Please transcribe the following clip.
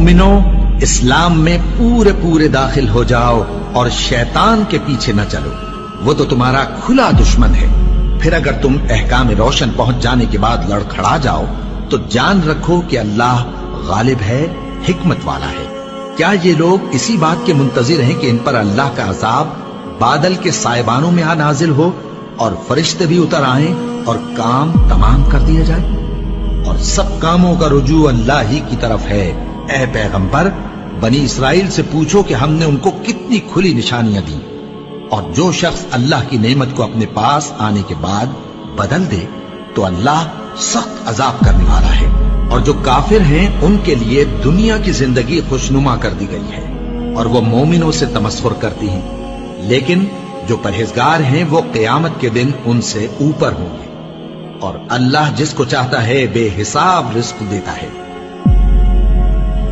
मोमिनो, इस्लाम में पूरे पूरे दाखिल हो जाओ और शैतान के पीछे न चलो, वो तो तुम्हारा खुला दुश्मन है। फिर अगर तुम अहकाम रोशन पहुंच जाने के बाद लड़खड़ा जाओ तो जान रखो कि अल्लाह गालिब है, हिकमत वाला है। क्या ये लोग इसी बात के मुंतजिर हैं कि इन पर अल्लाह का अजाब बादल के सायबानों में आ नाजिल हो और फरिश्ते भी उतर आए और काम तमाम कर दिया जाए? और सब कामों का रुजू अल्लाह ही की तरफ है। ऐ पैगंबर, बनी इसराइल से पूछो कि हमने उनको कितनी खुली निशानियां दी। और जो शख्स अल्लाह की नेमत को अपने पास आने के बाद बदल दे तो अल्लाह सख्त अजाब करने वाला है। और जो काफिर हैं उनके लिए दुनिया की जिंदगी खुशनुमा कर दी गई है और वो मोमिनों से तमस्खुर करती हैं, लेकिन जो परहेजगार हैं वो क़यामत के दिन उनसे ऊपर होंगे। और अल्लाह जिसको चाहता है बेहिसाब रिज़्क़ देता है।